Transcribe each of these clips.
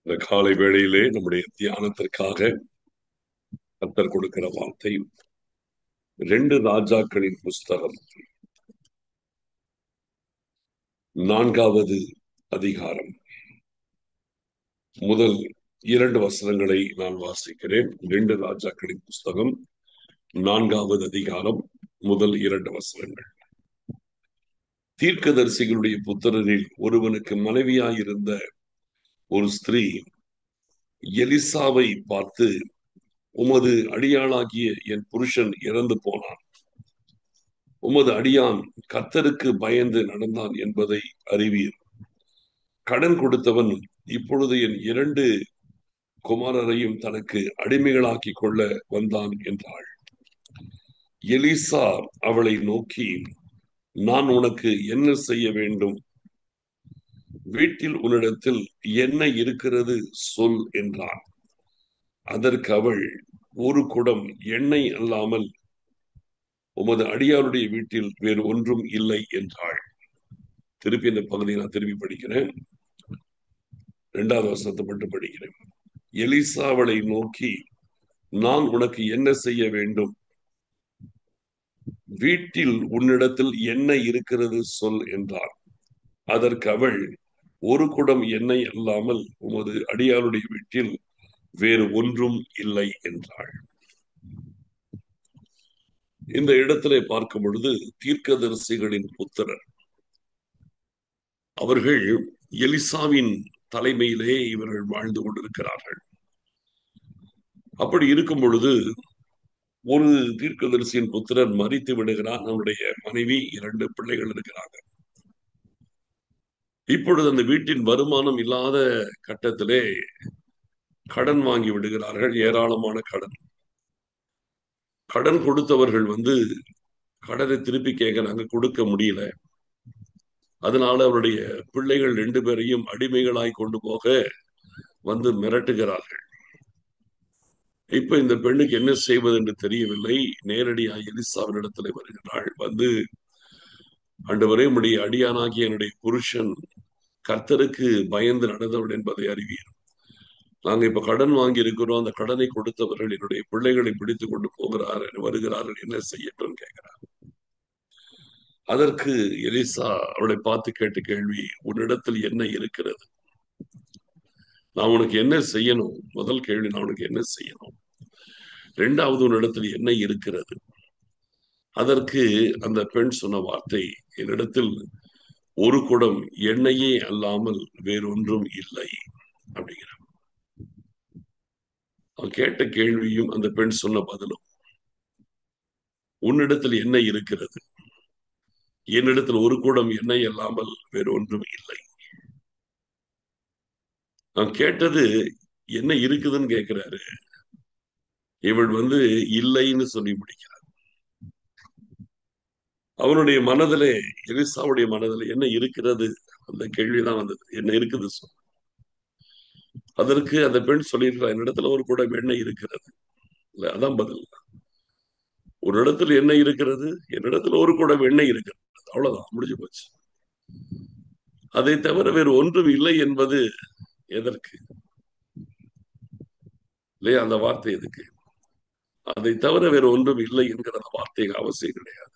இந்த காலை வேளையிலே நம்முடைய தியானத்திற்காக கர்த்தர் கொடுக்கிற வார்த்தை 2 ராஜாக்களின் புஸ்தகம் 4வது அதிகாரம் முதல் 2 வசனங்களை நான் வாசிக்கிறேன். 2 ராஜாக்களின் புஸ்தகம் 4வது அதிகாரம் முதல் 2 வசனங்கள். தீர்க்கதரிசிகளுடைய புத்திரரில் ஒருவனுக்கு மனைவியாயிருந்த ஒரு ஸ்திரீ எலிசாவை பார்த்து, உமது அடியாளாகிய என் புருஷன் இறந்து போனான், உமது அடியான் கர்த்தருக்கு பயந்து நடந்தான் என்பதை அறிவீர். கடன் கொடுத்தவன் இப்பொழுது என் 2 குமாரரையும் தனக்கு அடிமைகளாக்கி கொள்ள வந்தான் என்றாள். எலிசா அவளை நோக்கி, நான் உனக்கு என்ன செய்ய வேண்டும்? வீட்டில் உன்னிடத்தில் என்ன இருக்கிறது சொல் என்றான். அதற்கு அவள், ஒரு குடம் எண்ணெய் அல்லாமல் உமது அடியாருடைய வீட்டில் வேறு ஒன்றும் இல்லை என்றாள். திருப்பி இந்த பகுதியை நான் திருப்பி படிக்கிறேன். 2வது வசனத்தை மட்டும் படிக்கிறேன். எலிசா அவளை நோக்கி, நான் உனக்கு என்ன செய்ய வேண்டும்? வீட்டில் உன்னிடத்தில் என்ன இருக்கிறது சொல் என்றார். அதற்கு அவள், ஒரு குடம் எண்ணெய் அல்லாமல் உமது அடியாருடைய வீட்டில் வேறு ஒன்றும் இல்லை என்றாள். இந்த இடத்திலே பார்க்கும் பொழுது தீர்க்கதரிசிகளின் புத்திரர் அவர்கள் எலிசாவின் தலைமையிலே இவர்கள் வாழ்ந்து கொண்டிருக்கிறார்கள். அப்படி இருக்கும் பொழுது ஒரு தீர்க்கதரிசியின் புத்திரன் மரித்து விடுகிறான். அவனுடைய மனைவி 2 பிள்ளைகள் இருக்கிறாங்க. இப்பொழுது அந்த வீட்டின் வருமானம் இல்லாத கட்டத்திலே கடன் வாங்கி விடுகிறார்கள். ஏராளமான கடன். கடன் கொடுத்தவர்கள் கடனை திருப்பி கேட்கிறாங்க, கொடுக்க முடியல. அதனால அவருடைய பிள்ளைகள் 2 பேரையும் அடிமைகளாய் கொண்டு போக மிரட்டுகிறார்கள். இப்ப இந்த பெண்ணுக்கு என்ன செய்வது என்று தெரியவில்லை. நேரடியாக எலிசாவினிடத்தில் வருகிறாள். ஆண்டவரே, உம்முடைய அடியானாகிய என்னுடைய புருஷன் கர்த்தருக்கு பயந்து நடந்தவள் என்பதை அறிவீர். நாங்க இப்ப கடன் வாங்கி இருக்கிறோம். அந்த கடனை கொடுத்தவர்கள் என்னுடைய பிள்ளைகளை பிடித்துக் கொண்டு வருகிறார்கள், என்ன செய்யட்டும் கேட்கிறார். அதற்கு எலிசா அவளை பார்த்து கேட்ட கேள்வி, உன்னிடத்தில் என்ன இருக்கிறது? நான் உனக்கு என்ன செய்யணும்? முதல் கேள்வி, நான் உனக்கு என்ன செய்யணும்? 2வது, உன்னிடத்தில் என்ன இருக்கிறது? அதற்கு அந்த பெண் சொன்ன வார்த்தை, என்னிடத்தில் ஒரு குடம் எண்ணெயே அல்லாமல் வேறொன்றும் இல்லை அப்படிங்கிற. அவன் கேட்ட கேள்வியும் அந்த பெண் சொன்ன பதிலும், உன்னிடத்தில் என்ன இருக்கிறது? என்னிடத்தில் ஒரு குடம் எண்ணெய் அல்லாமல் வேறு ஒன்றும் இல்லை. நான் கேட்டது என்ன இருக்குதுன்னு கேட்கிறாரு. இவள் இல்லைன்னு சொல்லி முடிக்கிறார். அவனுடைய மனதிலே, எலிசாவுடைய மனதிலே என்ன இருக்கிறது? அந்த கேள்விதான் வந்தது. என்ன இருக்குது சொல். அதற்கு அந்த பெண் சொல்லியிருக்கிறார், என்னிடத்துல ஒரு குடம் எண்ணெய் இருக்கிறது. இல்ல, அதான் பதில். ஒரு இடத்துல என்ன இருக்கிறது? என்னிடத்துல ஒரு குடம் எண்ணெய் இருக்கிறது. அவ்வளவுதான், முடிஞ்சு போச்சு. அதை தவிர வேறு ஒன்றும் இல்லை என்பது எதற்கு? இல்லையா? அந்த வார்த்தை எதுக்கு? அதை தவிர வேறு ஒன்றும் இல்லை என்கிற அந்த வார்த்தைக்கு அவசியம் கிடையாது.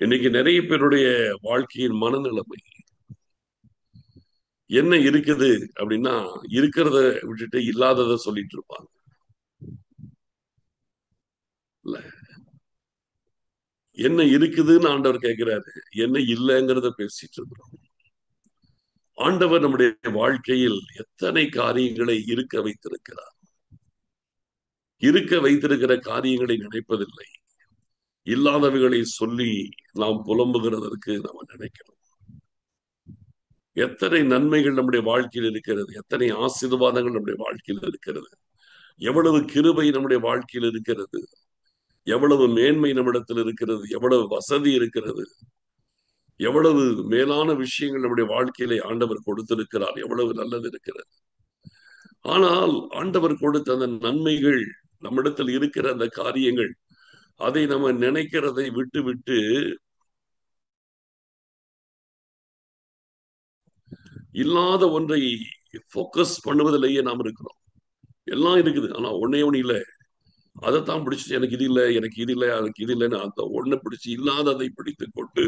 இன்னைக்கு நிறைய பேருடைய வாழ்க்கையின் மனநிலைமை என்ன இருக்குது அப்படின்னா, இருக்கிறத விட்டுட்டு இல்லாததை சொல்லிட்டு இருப்பாங்க. இல்ல, என்ன இருக்குதுன்னு ஆண்டவர் கேட்கிறாரு, என்ன இல்லைங்கிறத பேசிட்டு இருக்கிறோம். ஆண்டவர் நம்முடைய வாழ்க்கையில் எத்தனை காரியங்களை இருக்க வைத்திருக்கிறார். இருக்க வைத்திருக்கிற காரியங்களை நினைப்பதில்லை. இல்லாதவைகளை சொல்லி நாம் புலம்புகிறதற்கு நாம் நினைக்கிறோம். எத்தனை நன்மைகள் நம்முடைய வாழ்க்கையில் இருக்கிறது, எத்தனை ஆசீர்வாதங்கள் நம்முடைய வாழ்க்கையில் இருக்கிறது, எவ்வளவு கிருபை நம்முடைய வாழ்க்கையில் இருக்கிறது, எவ்வளவு மேன்மை நம்மிடத்தில் இருக்கிறது, எவ்வளவு வசதி இருக்கிறது, எவ்வளவு மேலான விஷயங்கள் நம்முடைய வாழ்க்கையிலே ஆண்டவர் கொடுத்திருக்கிறார், எவ்வளவு நல்லது இருக்கிறது. ஆனால் ஆண்டவர் கொடுத்த அந்த நன்மைகள், நம்மிடத்தில் இருக்கிற அந்த காரியங்கள், அதை நம்ம நினைக்கிறதை விட்டு விட்டு இல்லாத ஒன்றை போக்கஸ் பண்ணுவதிலேயே நாம் இருக்கிறோம். எல்லாம் இருக்குது, ஆனா ஒன்னே ஒண்ணு இல்ல. அதைத்தான் பிடிச்சிட்டு எனக்கு இது இல்ல, எனக்கு இது இல்ல, அதுக்கு இது இல்லைன்னு அந்த ஒண்ணை பிடிச்சு இல்லாததை பிடித்துக் கொண்டு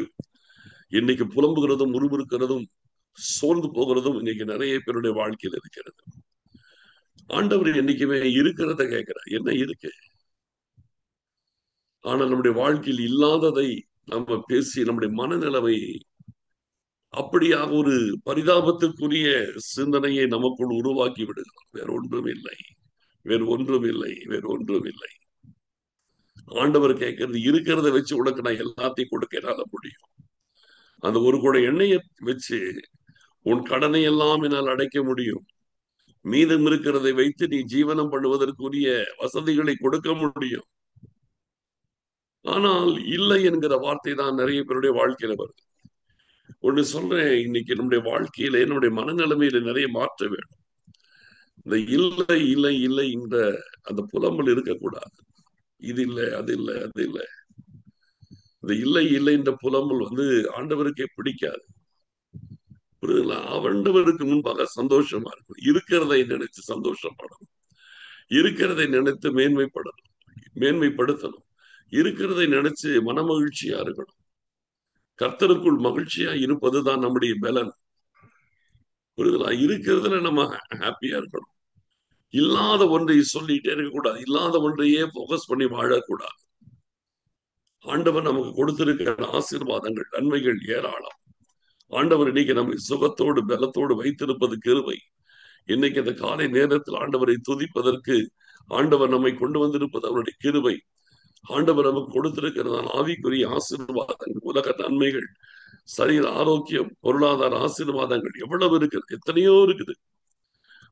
இன்னைக்கு புலம்புகிறதும் முறுமுறுக்கிறதும் சோர்ந்து போகிறதும் இன்னைக்கு நிறைய பேருடைய வாழ்க்கையில் இருக்கிறது. ஆண்டவர் என்னைக்குமே இருக்கிறத கேட்கிறார், என்ன இருக்கு. ஆனால் நம்முடைய வாழ்க்கையில் இல்லாததை நம்ம பேசி நம்முடைய மனநிலைமை அப்படியாக ஒரு பரிதாபத்திற்குரிய சிந்தனையை நமக்குள் உருவாக்கி விடுகிறோம். வேற ஒன்றும் இல்லை, வேறு ஒன்றும் இல்லை, வேறு ஒன்றும் இல்லை. ஆண்டவர் கேட்கறது இருக்கிறத வச்சு உனக்கு நான் எல்லாத்தையும் கொடுக்க என்னால முடியும். அந்த ஒரு கூட எண்ணெயை வச்சு உன் கடனை எல்லாம் என்னால் அடைக்க முடியும். மீதம் இருக்கிறதை வைத்து நீ ஜீவனம் பண்ணுவதற்குரிய வசதிகளை கொடுக்க முடியும். ஆனால் இல்லை என்கிற வார்த்தை தான் நிறைய பேருடைய வாழ்க்கையில வருது. ஒண்ணு சொல்றேன், இன்னைக்கு நம்முடைய வாழ்க்கையில நம்முடைய மனநிலைமையில நிறைய மாற்ற வேண்டும். இந்த இல்லை இல்லை இல்லை என்ற அந்த புலம்பல் இருக்கக்கூடாது. இது இல்லை, அது இல்லை, அது இல்லை. இந்த இல்லை இல்லை என்ற புலம்பல் ஆண்டவருக்கே பிடிக்காது. புரியுதுங்களா? ஆண்டவருக்கு முன்பாக சந்தோஷமா இருக்கும். இருக்கிறதை நினைச்சு சந்தோஷப்படணும், இருக்கிறதை நினைத்து மேன்மைப்படணும், மேன்மைப்படுத்தணும், இருக்கிறதை நினைச்சு மனமகிழ்ச்சியா இருக்கணும். கர்த்தருக்குள் மகிழ்ச்சியா இருப்பதுதான் நம்முடைய பலன். புரியுதுங்களா? இருக்கிறதுல நம்ம ஹாப்பியா இருக்கணும். இல்லாத ஒன்றை சொல்லிட்டே இருக்கக்கூடாது, இல்லாத ஒன்றையே போக்கஸ் பண்ணி வாழக்கூடாது. ஆண்டவர் நமக்கு கொடுத்திருக்கிற ஆசீர்வாதங்கள் நன்மைகள் ஏராளம். ஆண்டவர் இன்னைக்கு நம்மை சுகத்தோடு பலத்தோடு வைத்திருப்பது கிருபை. இன்னைக்கு அந்த காலை நேரத்தில் ஆண்டவரை துதிப்பதற்கு ஆண்டவர் நம்மை கொண்டு வந்திருப்பது அவருடைய கிருபை. ஆண்டவர் நமக்கு கொடுத்திருக்கிறதான ஆவிக்குரிய ஆசீர்வாதங்கள், உலக நன்மைகள், சரீர ஆரோக்கியம், பொருளாதார ஆசீர்வாதங்கள் எவ்வளவு இருக்குது, எத்தனையோ இருக்குது.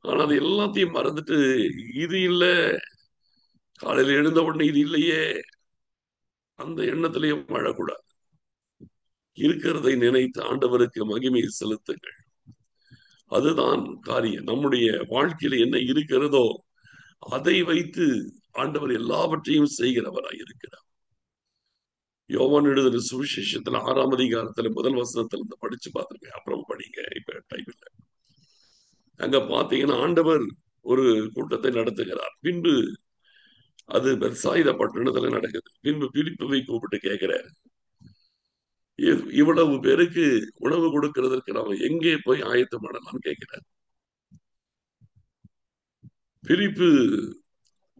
ஆனா அது எல்லாத்தையும் மறந்துட்டு இது இல்ல, காலையில எழுந்த உடனே இது இல்லையே, அந்த எண்ணத்திலேயே வாழக்கூடாது. இருக்கிறதை நினைத்து ஆண்டவருக்கு மகிமையை செலுத்துங்கள். அதுதான் காரியம். நம்முடைய வாழ்க்கையில் என்ன இருக்கிறதோ அதை வைத்து ஆண்டவர் எல்லாவற்றையும் செய்கிறவராய் இருக்கிறார். யோவான் எழுதின சுவிசேஷத்துல 6ஆம் அதிகாரத்துல முதல் வசனத்துல இருந்து படிச்சு பார்த்திருக்கேன். அப்புறம் படிங்க, இப்ப டைம் இல்லை. அங்க பாத்தீங்கன்னா ஆண்டவர் ஒரு கூட்டத்தை நடத்துகிறார். பின்பு அது பெத்சாயிதா பட்டணத்துல நடக்குது. பின்பு பிலிப்பை கூப்பிட்டு கேட்கிறார், இவ்வளவு பேருக்கு உணவு கொடுக்கிறதற்கு நாம எங்கே போய் ஆயத்தம் பண்ணலாம்னு கேட்கிறார். பிலிப்பு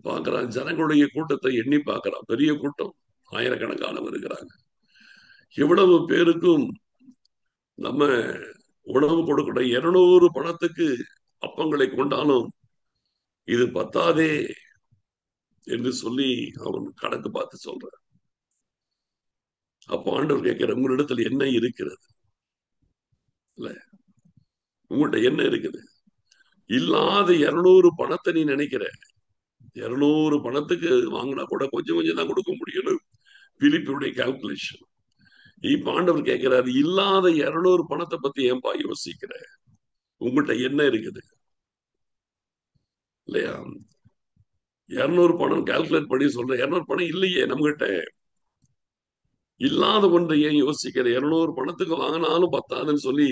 பார்க்கிறான், ஜனங்களுடைய கூட்டத்தை எண்ணி பார்க்கிறான். பெரிய கூட்டம், ஆயிரக்கணக்கானவர் இருக்கிறாங்க. இவ்வளவு பேருக்கும் நம்ம உணவு கொடுக்கிற 200 பணத்துக்கு அப்பங்களை கொண்டாலும் இது பத்தாதே என்று சொல்லி அவன் கணக்கு பார்த்து சொல்றான். அப்ப ஆண்டவர் கேட்கிற, உங்களிடத்துல என்ன இருக்கிறது? இல்ல, உங்கள்கிட்ட என்ன இருக்குது? இல்லாத 200 பணத்தை நீ நினைக்கிற. 200 பணத்துக்கு வாங்கினா கூட கொஞ்சம் கொஞ்சம் தான் கொடுக்க முடியும், பிலிப்புடைய கால்குலேஷன். இப்ப ஆண்டவர் கேட்கிறாரு, இல்லாத 200 பணத்தை பத்தி ஏன்பா யோசிக்கிற? உங்கள்கிட்ட என்ன இருக்குது? இல்லையா? 200 பணம் கால்குலேட் பண்ணி சொல்ற, 200 பணம் இல்லையே நம்மகிட்ட. இல்லாத ஒன்றை ஏன் யோசிக்கிற? 200 பணத்துக்கு வாங்கினாலும் பத்தாதுன்னு சொல்லி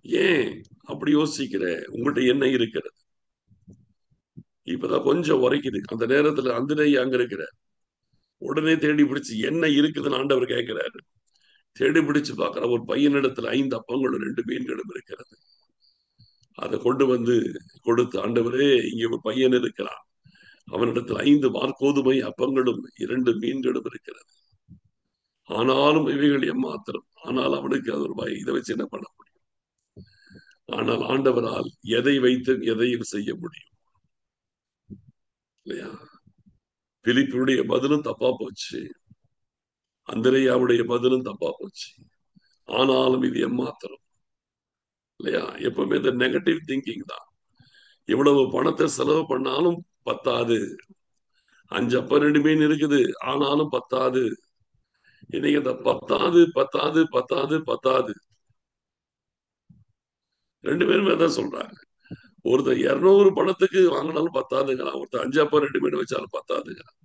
ஏன் அப்படி யோசிக்கிற? உங்கள்கிட்ட என்ன இருக்கிறது? இப்பதான் கொஞ்சம் உரைக்குது. அந்த நேரத்துல அந்திரேயா அங்க இருக்கிற, உடனே தேடி பிடிச்சு என்ன இருக்குதுன்னு ஆண்டவர் கேட்கிறாரு. தேடி பிடிச்சு பார்க்கிற, ஒரு பையனிடத்துல 5 அப்பங்களும் 2 மீன்களும் இருக்கிறது. அதை கொண்டு வந்து கொடுத்து, ஆண்டவரே இங்க ஒரு பையன் இருக்கிறான், அவனிடத்தில் 5 வார்கோதுமை அப்பங்களும் 2 மீன்களும் இருக்கிறது. ஆனாலும் இவைகள் ஏமாத்திரம். ஆனால் அவனுக்கு அது ஒரு பயம், இதை வச்சு என்ன பண்ண முடியும்? ஆனால் ஆண்டவரால் எதை வைத்து எதையும் செய்ய முடியும், இல்லையா? பிலிப்புடைய பதிலும் தப்பா போச்சு, அந்திரேயாவுடைய பதிலும் தப்பா போச்சு. ஆனாலும் இது ஏமாத்திரம், இல்லையா? எப்பவுமே இந்த நெகட்டிவ் திங்கிங் தான். இவ்வளவு பணத்தை செலவு பண்ணாலும் பத்தாது. 5 அப்பம் 2 மீன் இருக்குது, ஆனாலும் பத்தாது. இன்னைக்கு இந்த பத்தாது பத்தாது பத்தாது பத்தாது 2 பேருமே தான் சொல்றாங்க. ஒருத்தர் 200 பணத்துக்கு வாங்கினாலும் பத்தாதுங்கிறான், ஒருத்தர் 5 அப்பம் 2 மீன் வச்சாலும் பத்தாதுங்கிறான்.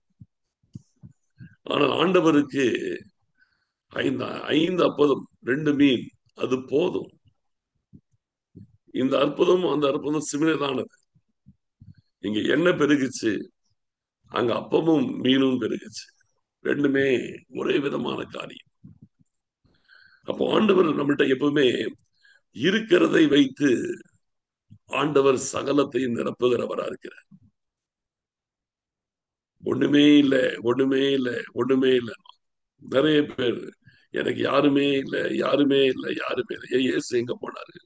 ஆனால் ஆண்டவருக்கு 5 அப்பதும் 2 மீன் அது போதும். இந்த அற்புதம் அந்த அற்புதம் சிமிலரானது. இங்க எண்ணெய் பெருகுச்சு, அங்க அப்பமும் மீனும் பெருகுச்சு. ரெண்டுமே ஒரே விதமான காரியம். அப்போ ஆண்டவர் நம்மள்ட்ட எப்பவுமே இருக்கிறதை வைத்து ஆண்டவர் சகலத்தையும் நிரப்புகிறவரா இருக்கிறார். ஒண்ணுமே இல்லை, ஒண்ணுமே இல்லை, ஒண்ணுமே இல்லை. நிறைய பேர் எனக்கு யாருமே இல்லை, யாருமே இல்லை, யாருமே இல்லை. இயேசு எங்க போனாரு?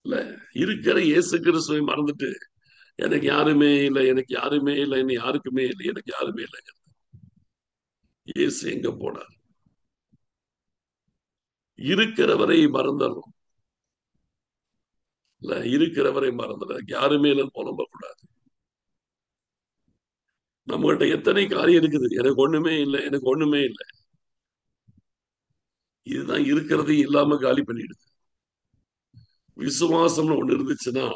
இல்ல, இருக்கிற இயேசு கிறிஸ்துவை மறந்துட்டு எனக்கு யாருமே இல்லை, எனக்கு யாருமே இல்லை, என்ன யாருக்குமே இல்லை, எனக்கு யாருமே இல்லை. இயேசு எங்க போனார்? இருக்கிறவரை மறந்துடும். இல்ல, இருக்கிறவரை மறந்துட யாருமே இல்லைன்னு புலம்ப கூடாது. நம்மகிட்ட எத்தனை காரியம் இருக்குது, எனக்கு ஒண்ணுமே இல்லை, எனக்கு ஒண்ணுமே இல்லை. இதுதான் இருக்கிறதையும் இல்லாம காலி பண்ணிடுது. விசுவாசம்னு ஒண்ணு இருந்துச்சுன்னா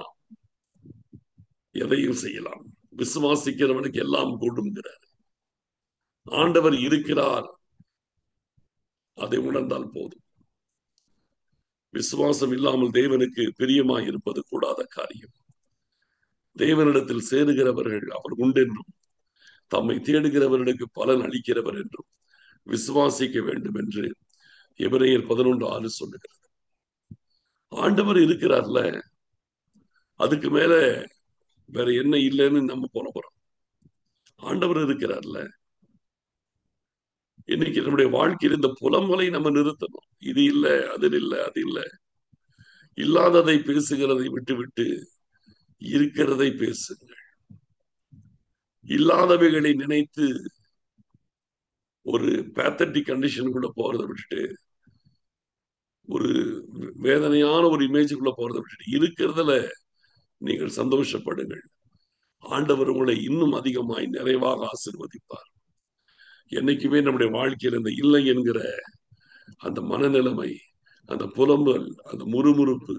எதையும் செய்யலாம். விசுவாசிக்கிறவனுக்கு எல்லாம் கூடுங்கிறார். ஆண்டவர் இருக்கிறார், அதை உணர்ந்தால் போதும். விசுவாசம் இல்லாமல் தேவனுக்கு பிரியமாய் இருப்பது கூடாத காரியம். தேவனிடத்தில் சேருகிறவர்கள் அவர் உண்டென்றும், தம்மை தேடுகிறவர்களுக்கு பலன் அளிக்கிறவர் என்றும் விசுவாசிக்க வேண்டும் என்று எபிரேயர் 11:6 சொல்லுகிறது. ஆண்டவர் இருக்கிறார்ல, அதுக்கு மேல வேற என்ன இல்லைன்னு நம்ம போறோம். ஆண்டவர் இருக்கிறார்ல. இன்னைக்கு நம்முடைய வாழ்க்கையில் இந்த புலம்பலை நம்ம நிறுத்தணும். இது இல்லை, அதில் இல்லை, அது இல்லை. இல்லாததை பேசுகிறதை விட்டுவிட்டு இருக்கிறதை பேசுங்கள். இல்லாதவைகளை நினைத்து ஒரு பேத்தட்டிக் கண்டிஷனுக்குள்ள போறதை விட்டுட்டு, ஒரு வேதனையான ஒரு இமேஜுக்குள்ள போறதை விட்டுட்டு இருக்கிறதுல நீங்கள் சந்தோஷப்படுங்கள். ஆண்டவர் உங்களை இன்னும் அதிகமாய் நிறைவாக ஆசீர்வதிப்பார். என்னைக்குமே நம்முடைய வாழ்க்கையில் இந்த இல்லை என்கிற அந்த மனநிலைமை, அந்த புலம்பல், அந்த முறுமுறுப்பு,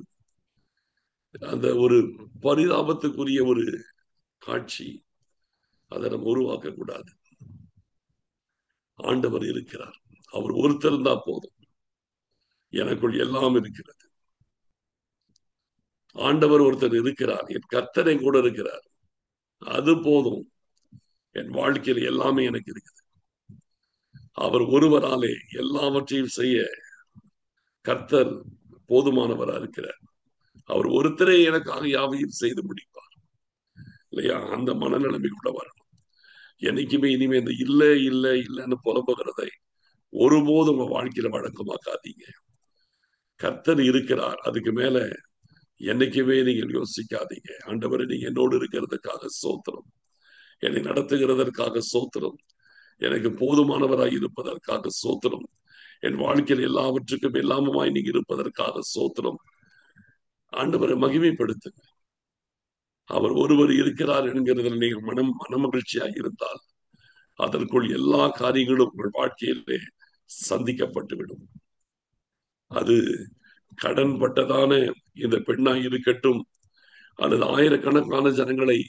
அந்த ஒரு பரிதாபத்துக்குரிய ஒரு காட்சி, அதை நம்ம உருவாக்க கூடாது. ஆண்டவர் இருக்கிறார். அவர் ஒருத்தர் இருந்தா போதும், எனக்குள் எல்லாம் இருக்கிறது. ஆண்டவர் ஒருத்தர் இருக்கிறார், என் கர்த்தரை கூட இருக்கிறார், அது போதும். என் வாழ்க்கையில் எல்லாமே எனக்கு இருக்குது. அவர் ஒருவராலே எல்லாவற்றையும் செய்ய கர்த்தர் போதுமானவரா இருக்கிறார். அவர் ஒருத்தரே எனக்காக யாவையும் செய்து முடிப்பார் இல்லையா? அந்த மனநிலைமைக்குள்ள வரணும். என்னைக்குமே இனிமே இந்த இல்லை இல்லை இல்லைன்னு புலம்புகிறதை ஒருபோதும் உங்க வாழ்க்கையில வழக்கமாக்காதீங்க. கர்த்தர் இருக்கிறார், அதுக்கு மேல என்னைக்குமே நீங்கள் யோசிக்காதீங்க. ஆண்டவரை நீங்க என்னோடு இருக்கிறதுக்காக சோத்திரம், என்னை நடத்துகிறதற்காக சோத்திரம், எனக்கு போதுமானவராய் இருப்பதற்காக சோத்திரம், என் வாழ்க்கையில் எல்லாவற்றுக்கும் எல்லாமுமாய் நீங்க இருப்பதற்காக சோத்திரம். ஆண்டவரை மகிமைப்படுத்துங்க. அவர் ஒருவர் இருக்கிறார் என்கிறதில் நீங்கள் மனமகிழ்ச்சியாக இருந்தால் அதற்குள் எல்லா காரியங்களும் உங்கள் வாழ்க்கையிலே சந்திக்கப்பட்டுவிடும். அது கடன் பட்டதான இந்த பெண்ணாய் இருக்கட்டும், அல்லது ஆயிரக்கணக்கான ஜனங்களை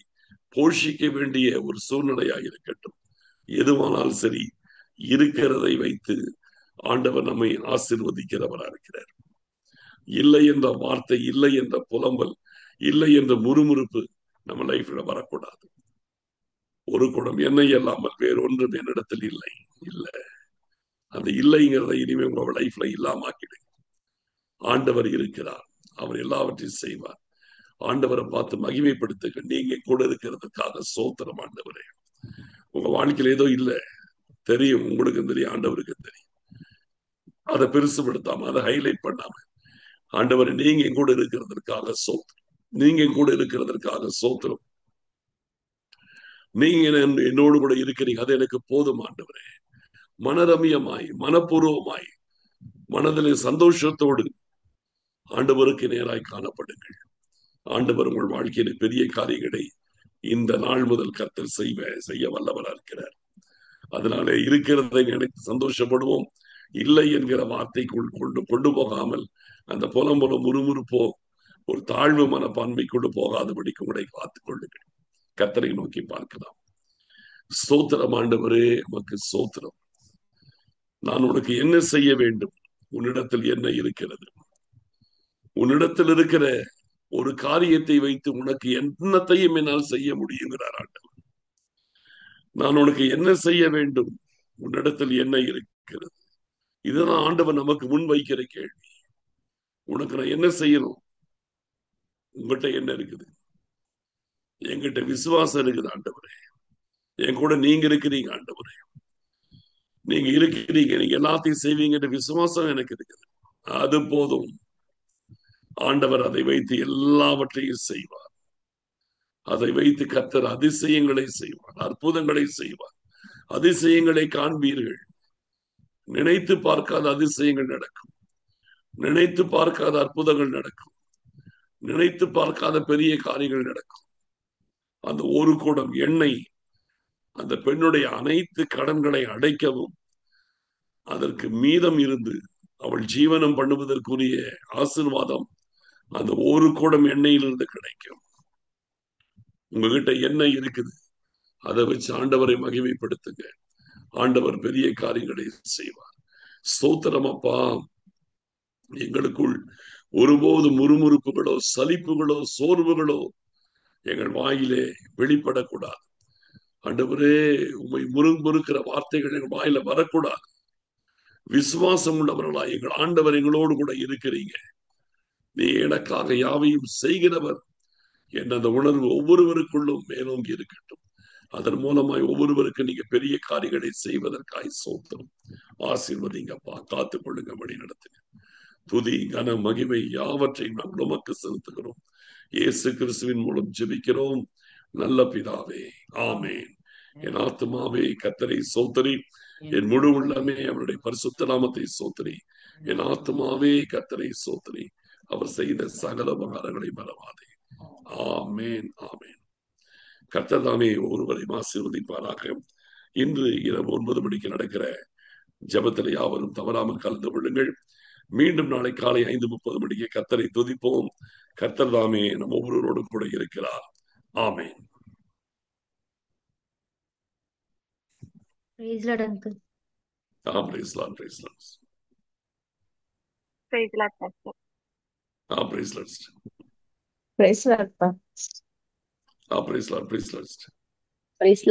போஷிக்க வேண்டிய ஒரு சூழ்நிலையாக இருக்கட்டும், எதுவானாலும் சரி, இருக்கிறதை வைத்து ஆண்டவர் நம்மை ஆசீர்வதிக்கிறவராக இருக்கிறார். இல்லை என்ற வார்த்தை, இல்லை என்ற புலம்பல், இல்லை என்ற முறுமுறுப்பு நம்ம லைஃப்ல வரக்கூடாது. ஒரு குடம் எண்ணெய் இல்லாமல் வேறு ஒன்றும் என்னிடத்தில் இல்லை. இல்லை, அந்த இல்லைங்கிறத இனிமே உங்க லைஃப்ல இல்லாம ஆக்கிடுங்க. ஆண்டவர் இருக்கிறார், அவர் எல்லாவற்றையும் செய்வார். ஆண்டவரை பார்த்து மகிமைப்படுத்துங்க. நீங்க கூட இருக்கிறதுக்காக சோத்திரம். ஆண்டவரே, உங்க வாழ்க்கையில் ஏதோ இல்லை தெரியும், உங்களுக்கு தெரியும், ஆண்டவருக்கு தெரியும். அதை பெருசுபடுத்தாம, அதை ஹைலைட் பண்ணாம, ஆண்டவரை நீங்க கூட இருக்கிறதற்காக சோத்திரம், நீங்க கூட இருக்கிறதற்காக சோத்திரம், நீங்க என்னோடு கூட இருக்கிறீங்க, அது எனக்கு போதும் ஆண்டவரே. மனரமியமாய், மனப்பூர்வமாய், மனதிலே சந்தோஷத்தோடு ஆண்டவருக்கு நேராய் காணப்படுங்கள். ஆண்டவர் உங்கள் வாழ்க்கையில பெரிய காரியங்களை இந்த நாள் முதல் கர்த்தர் செய்ய வல்லவராக இருக்கிறார். அதனாலே இருக்கிறதை நினைத்து சந்தோஷப்படுவோம். இல்லை என்கிற வார்த்தைக்குள் கொண்டு போகாமல் அந்த புலம்புல முறுமுறுப்போ ஒரு தாழ்வு மனப்பான்மைக்குள்ள போகாதபடிக்கு உங்களை காத்துக் கொள்ளுங்கள். கர்த்தரை நோக்கி பார்க்கலாம். ஸ்தோத்திரம் ஆண்டவரே, உமக்கு ஸ்தோத்திரம். நான் உனக்கு என்ன செய்ய வேண்டும்? உன்னிடத்தில் என்ன இருக்கிறது? உன்னிடத்தில் இருக்கிற ஒரு காரியத்தை வைத்து உனக்கு என்னத்தையும் என்னால் செய்ய முடியுங்கிறார் ஆண்டவர். நான் உனக்கு என்ன செய்ய வேண்டும்? உன்னிடத்தில் என்ன இருக்கிறது? இதுதான் ஆண்டவர் நமக்கு முன் வைக்கிற கேள்வி. உனக்கு நான் என்ன செய்யணும்? உங்ககிட்ட என்ன இருக்குது? என்கிட்ட விசுவாசம் இருக்குது ஆண்டவரே. என் கூட நீங்க இருக்கிறீங்க ஆண்டவரே. நீங்க இருக்கிறீங்க, நீங்க எல்லாத்தையும் செய்வீங்க விசுவாசம் எனக்கு இருக்குது. அது போதும். ஆண்டவர் அதை வைத்து எல்லாவற்றையும் செய்வார். அதை வைத்து கர்த்தர் அதிசயங்களை செய்வார், அற்புதங்களை செய்வார். அதிசயங்களை காண்பீர்கள். நினைத்து பார்க்காத அதிசயங்கள் நடக்கும். நினைத்து பார்க்காத அற்புதங்கள் நடக்கும். நினைத்து பார்க்காத பெரிய காரியங்கள் நடக்கும். அந்த ஒரு குடம் எண்ணெய் அந்த பெண்ணுடைய அனைத்து கடன்களை அடைக்கவும், அதற்கு மீதம் இருந்து அவள் ஜீவனம் பண்ணுவதற்குரிய ஆசீர்வாதம் அந்த ஒரு குடம் எண்ணெயிலிருந்து கிடைக்கும். உங்ககிட்ட எண்ணெய் இருக்குது, அதை வச்சு ஆண்டவரை மகிமைப்படுத்துங்க. ஆண்டவர் பெரிய காரியங்களை செய்வார். ஸ்தோத்திரம் அப்பா. எங்களுக்குள் ஒருபோது முறுமுறுப்புகளோ சலிப்புகளோ சோர்வுகளோ எங்கள் வாயிலே வெளிப்படக்கூடாது. ஆண்டவரே, உம்மை முறுமுறுக்கிற வார்த்தைகள் எங்கள் வாயில வரக்கூடாது. விசுவாசம் உள்ளவர்களா எங்கள் ஆண்டவர் எங்களோடு கூட இருக்கிறீங்க, நீ எனக்காக யாவையும் செய்கிறவர் என்ற அந்த உணர்வு ஒவ்வொருவருக்குள்ளும் மேலோங்கி இருக்கட்டும். அதன் மூலமாய் ஒவ்வொருவருக்கு நீங்க பெரிய காரியங்களை செய்வதற்காய் சோத்திரம். ஆசீர்வதிங்கப்பா, காத்துக் கொள்ளுங்க, வழி நடத்துங்க. துதி கன மகிமை யாவற்றையும் நாங்கள் உமக்கு செலுத்துகிறோம். இயேசு கிறிஸ்துவின் மூலம் ஜெபிக்கிறோம் நல்ல பிதாவே, ஆமேன். என் ஆத்துமாவே கர்த்தரை சோத்தரி, என் முழு உள்ளமே அவருடைய பரிசுத்த நாமத்தை சோத்தரி. என் ஆத்துமாவே கர்த்தரை சோத்தரி, அவர் செய்த சகல உபகாரங்களை மறவாதே. ஆமேன், ஆமேன். கர்த்தர் தாமே ஒருவரையும் ஆசீர்வதிப்பாராக. இன்று இரவு 9 மணிக்கு நடக்கிற ஜெபத்தில் யாவரும் தவறாமல் கலந்து கொள்ளுங்கள். மீண்டும் நாளை காலை 5:30 மணிக்கு கர்த்தரை துதிப்போம். கர்த்தர் தாமே நம் ஒவ்வொருவரோடும் கூட இருக்கிறார். ஆமேன். Praise Lord, uncle. Praise Lord, praise Lord. Praise Lord, Pastor. Praise Lord. Praise Lord, pa. Praise Lord, praise Lord. Praise